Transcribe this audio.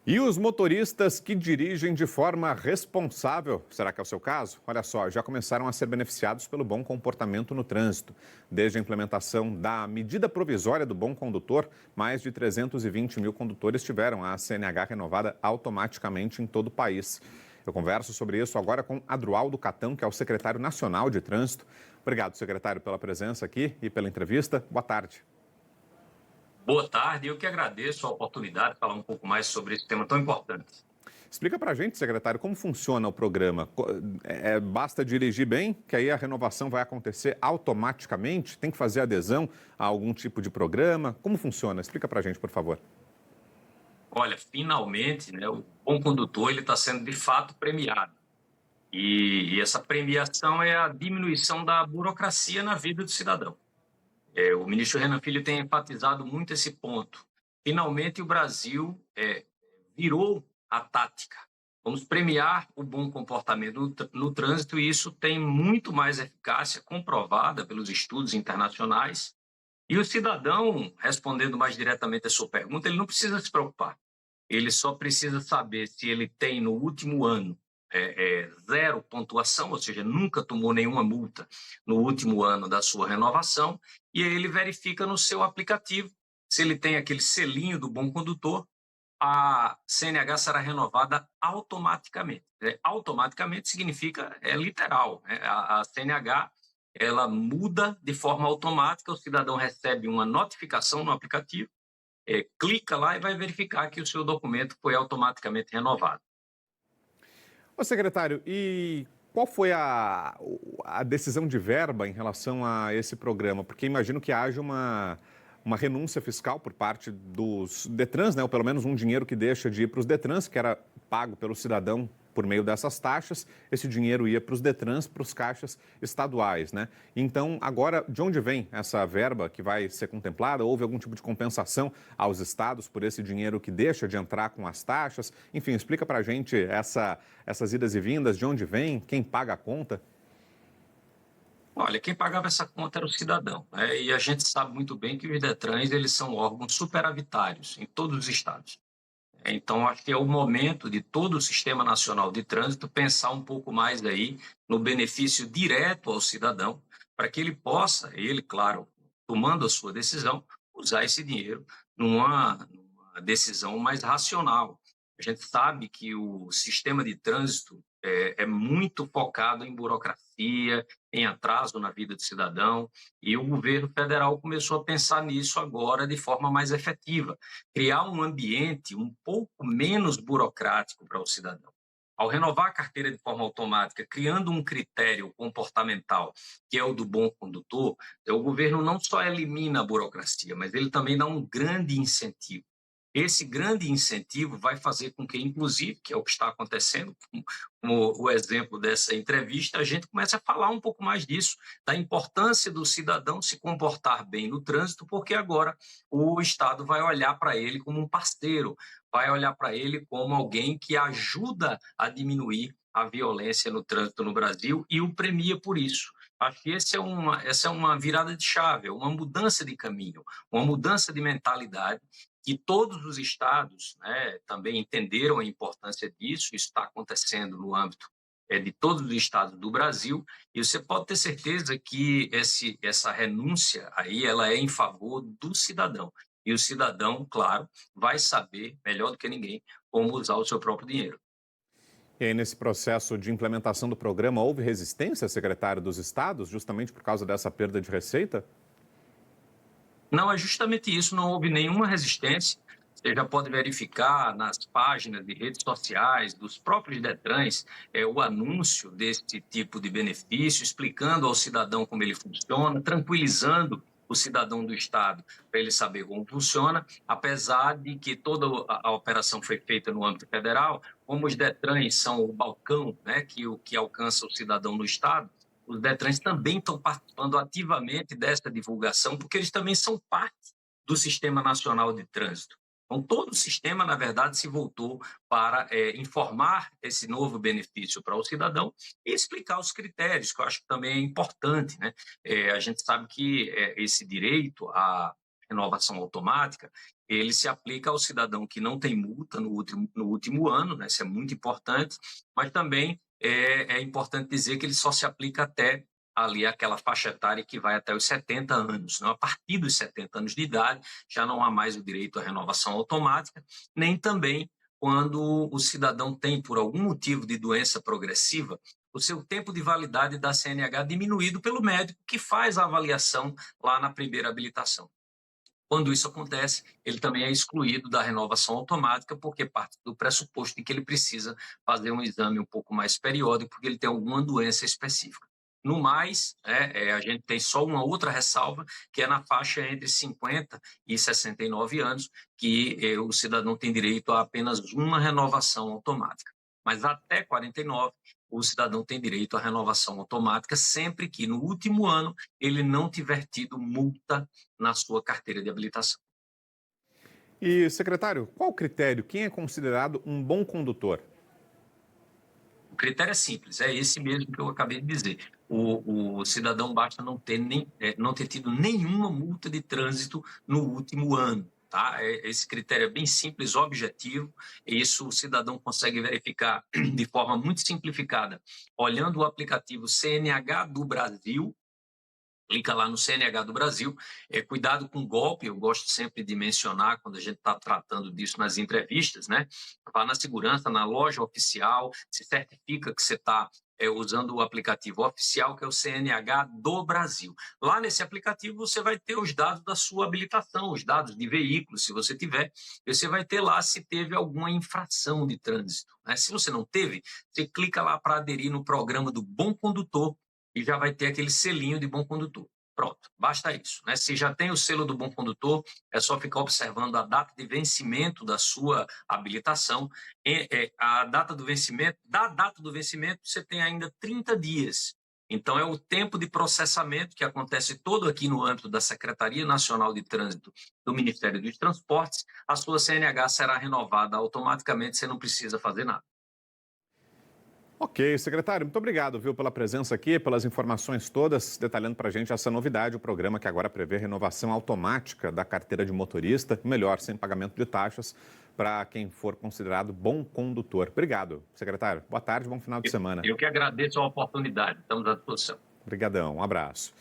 E os motoristas que dirigem de forma responsável, será que é o seu caso? Olha só, já começaram a ser beneficiados pelo bom comportamento no trânsito. Desde a implementação da medida provisória do bom condutor, mais de 320 mil condutores tiveram a CNH renovada automaticamente em todo o país. Eu converso sobre isso agora com Adroaldo Catão, que é o secretário nacional de trânsito. Obrigado, secretário, pela presença aqui e pela entrevista. Boa tarde. Boa tarde, eu que agradeço a oportunidade de falar um pouco mais sobre esse tema tão importante. Explica para a gente, secretário, como funciona o programa. Basta dirigir bem, que aí a renovação vai acontecer automaticamente? Tem que fazer adesão a algum tipo de programa? Como funciona? Explica para a gente, por favor. Olha, finalmente, né, o bom condutor ele está sendo de fato premiado. E essa premiação é a diminuição da burocracia na vida do cidadão. O ministro Renan Filho tem enfatizado muito esse ponto. Finalmente, o Brasil virou a tática. Vamos premiar o bom comportamento no trânsito e isso tem muito mais eficácia comprovada pelos estudos internacionais. E o cidadão, respondendo mais diretamente a sua pergunta, ele não precisa se preocupar. Ele só precisa saber se ele tem no último ano zero pontuação, ou seja, nunca tomou nenhuma multa no último ano da sua renovação, e aí ele verifica no seu aplicativo se ele tem aquele selinho do bom condutor, a CNH será renovada automaticamente. Automaticamente significa, é literal, né? A CNH ela muda de forma automática, o cidadão recebe uma notificação no aplicativo, clica lá e vai verificar que o seu documento foi automaticamente renovado. Ô, secretário, e qual foi a decisão de verba em relação a esse programa? Porque imagino que haja uma renúncia fiscal por parte dos Detrans, né? Ou pelo menos um dinheiro que deixa de ir para os Detrans, que era pago pelo cidadão por meio dessas taxas. Esse dinheiro ia para os Detrans, para os caixas estaduais, né? Então, agora, de onde vem essa verba que vai ser contemplada? Houve algum tipo de compensação aos estados por esse dinheiro que deixa de entrar com as taxas? Enfim, explica para a gente essas idas e vindas, de onde vem, quem paga a conta? Olha, quem pagava essa conta era o cidadão, né? E a gente sabe muito bem que os Detrans eles são órgãos superavitários em todos os estados. Então, acho que é o momento de todo o Sistema Nacional de Trânsito pensar um pouco mais aí no benefício direto ao cidadão, para que ele possa, ele, claro, tomando a sua decisão, usar esse dinheiro numa decisão mais racional. A gente sabe que o sistema de trânsito é muito focado em burocracia, em atraso na vida do cidadão, e o governo federal começou a pensar nisso agora de forma mais efetiva, criar um ambiente um pouco menos burocrático para o cidadão. Ao renovar a carteira de forma automática, criando um critério comportamental, que é o do bom condutor, o governo não só elimina a burocracia, mas ele também dá um grande incentivo. Esse grande incentivo vai fazer com que, inclusive, que é o que está acontecendo, como o exemplo dessa entrevista, a gente comece a falar um pouco mais disso, da importância do cidadão se comportar bem no trânsito, porque agora o Estado vai olhar para ele como um parceiro, vai olhar para ele como alguém que ajuda a diminuir a violência no trânsito no Brasil e o premia por isso. Acho que essa é uma virada de chave, uma mudança de caminho, uma mudança de mentalidade que todos os estados, né, também entenderam a importância disso, isso está acontecendo no âmbito de todos os estados do Brasil, e você pode ter certeza que essa renúncia aí ela é em favor do cidadão. E o cidadão, claro, vai saber melhor do que ninguém como usar o seu próprio dinheiro. E aí, nesse processo de implementação do programa, houve resistência, secretário dos estados, justamente por causa dessa perda de receita? Não, é justamente isso, não houve nenhuma resistência. Você já pode verificar nas páginas de redes sociais dos próprios Detrans o anúncio desse tipo de benefício, explicando ao cidadão como ele funciona, tranquilizando o cidadão do Estado para ele saber como funciona, apesar de que toda a operação foi feita no âmbito federal, como os Detrans são o balcão, né, que alcança o cidadão no Estado, os Detrans também estão participando ativamente dessa divulgação, porque eles também são parte do Sistema Nacional de Trânsito. Então, todo o sistema, na verdade, se voltou para informar esse novo benefício para o cidadão e explicar os critérios, que eu acho que também é importante, né? A gente sabe que esse direito à renovação automática, ele se aplica ao cidadão que não tem multa no último ano, né? Isso é muito importante, mas também é importante dizer que ele só se aplica até ali aquela faixa etária que vai até os 70 anos. Não? A partir dos 70 anos de idade, já não há mais o direito à renovação automática, nem também quando o cidadão tem, por algum motivo de doença progressiva, o seu tempo de validade da CNH diminuído pelo médico que faz a avaliação lá na primeira habilitação. Quando isso acontece, ele também é excluído da renovação automática, porque parte do pressuposto de que ele precisa fazer um exame um pouco mais periódico, porque ele tem alguma doença específica. No mais, a gente tem só uma outra ressalva, que é na faixa entre 50 e 69 anos, que o cidadão tem direito a apenas uma renovação automática. Mas até 49, o cidadão tem direito à renovação automática, sempre que no último ano ele não tiver tido multa na sua carteira de habilitação. E, secretário, qual o critério? Quem é considerado um bom condutor? O critério é simples, é esse mesmo que eu acabei de dizer. O cidadão basta não ter tido nenhuma multa de trânsito no último ano. Tá? Esse critério é bem simples, objetivo, e isso o cidadão consegue verificar de forma muito simplificada, olhando o aplicativo CNH do Brasil. Clica lá no CNH do Brasil. Cuidado com golpe, eu gosto sempre de mencionar quando a gente está tratando disso nas entrevistas, né? Vá na segurança, na loja oficial, se certifica que você está usando o aplicativo oficial, que é o CNH do Brasil. Lá nesse aplicativo você vai ter os dados da sua habilitação, os dados de veículo, se você tiver. Você vai ter lá se teve alguma infração de trânsito, né? Se você não teve, você clica lá para aderir no programa do Bom Condutor, e já vai ter aquele selinho de bom condutor. Pronto, basta isso, né? Se já tem o selo do bom condutor, é só ficar observando a data de vencimento da sua habilitação. A data do vencimento, da data do vencimento, você tem ainda 30 dias. Então, é o tempo de processamento que acontece todo aqui no âmbito da Secretaria Nacional de Trânsito do Ministério dos Transportes. A sua CNH será renovada automaticamente, você não precisa fazer nada. Ok, secretário, muito obrigado, viu, pela presença aqui, pelas informações todas, detalhando para a gente essa novidade, o programa que agora prevê renovação automática da carteira de motorista, melhor, sem pagamento de taxas, para quem for considerado bom condutor. Obrigado, secretário. Boa tarde, bom final de semana. Eu que agradeço a oportunidade. Estamos à disposição. Obrigadão, um abraço.